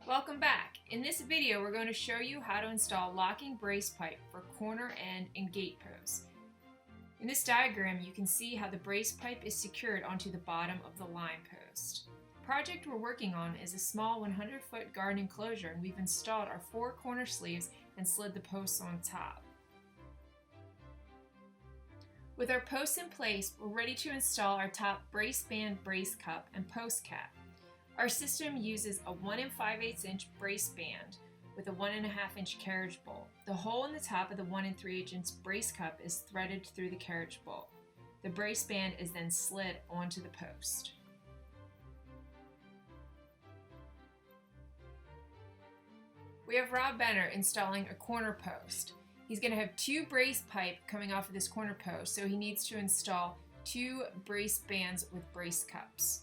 Welcome back. In this video, we're going to show you how to install locking brace pipe for corner end and gate posts. In this diagram, you can see how the brace pipe is secured onto the bottom of the line post. The project we're working on is a small 100-foot garden enclosure, and we've installed our 4 corner sleeves and slid the posts on top. With our posts in place, we're ready to install our top brace band brace cup and post cap. Our system uses a 1 5/8 inch brace band with a 1.5 inch carriage bolt. The hole in the top of the 1 3/8 inch brace cup is threaded through the carriage bolt. The brace band is then slid onto the post. We have Rob Benner installing a corner post. He's going to have 2 brace pipe coming off of this corner post, so he needs to install 2 brace bands with brace cups.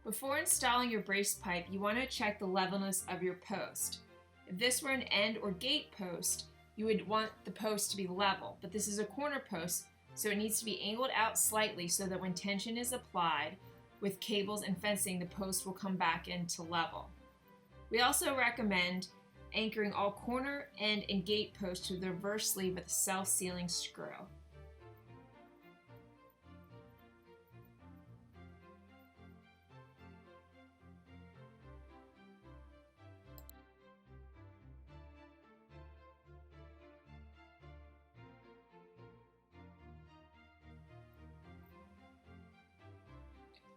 Before installing your brace pipe, you want to check the levelness of your post. If this were an end or gate post, you would want the post to be level, but this is a corner post, so it needs to be angled out slightly so that when tension is applied with cables and fencing, the post will come back into level. We also recommend anchoring all corner, end, and gate posts to the reverse sleeve with a self-sealing screw.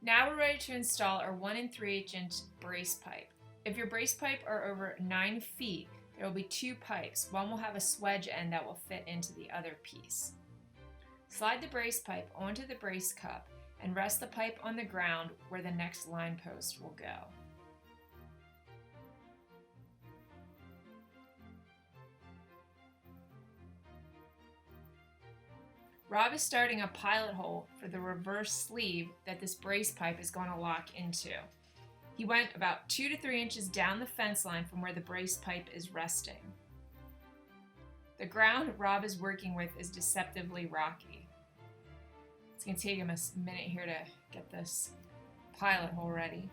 Now we're ready to install our 1 3/8 inch brace pipe. If your brace pipe are over 9 feet, there will be 2 pipes. One will have a swedge end that will fit into the other piece. Slide the brace pipe onto the brace cup and rest the pipe on the ground where the next line post will go. Rob is starting a pilot hole for the reverse sleeve that this brace pipe is going to lock into. He went about 2 to 3 inches down the fence line from where the brace pipe is resting. The ground Rob is working with is deceptively rocky. It's going to take him a minute here to get this pilot hole ready.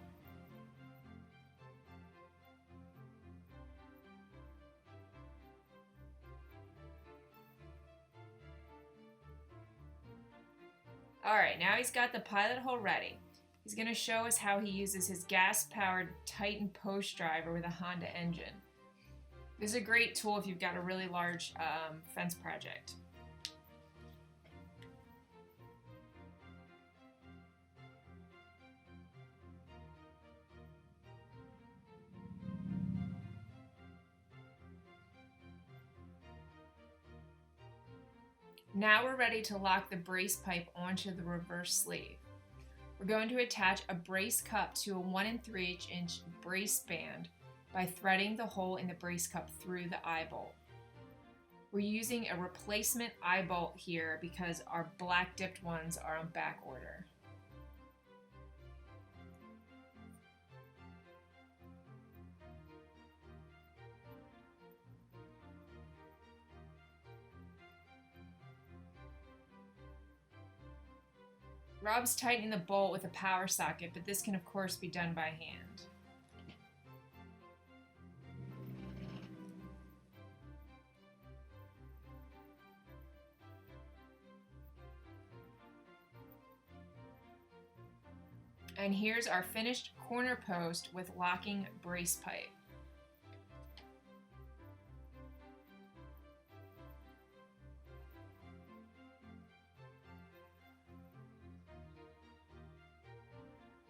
Alright, now he's got the pilot hole ready. He's going to show us how he uses his gas-powered Titan post driver with a Honda engine. This is a great tool if you've got a really large fence project. Now we're ready to lock the brace pipe onto the reverse sleeve. We're going to attach a brace cup to a 1 3/8 inch brace band by threading the hole in the brace cup through the eye bolt. We're using a replacement eye bolt here because our black dipped ones are on back order. Rob's tightening the bolt with a power socket, but this can of course be done by hand. And here's our finished corner post with locking brace pipe.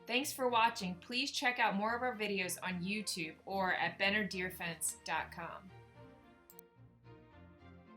Thanks for watching. Please check out more of our videos on YouTube or at BennerDeerFence.com.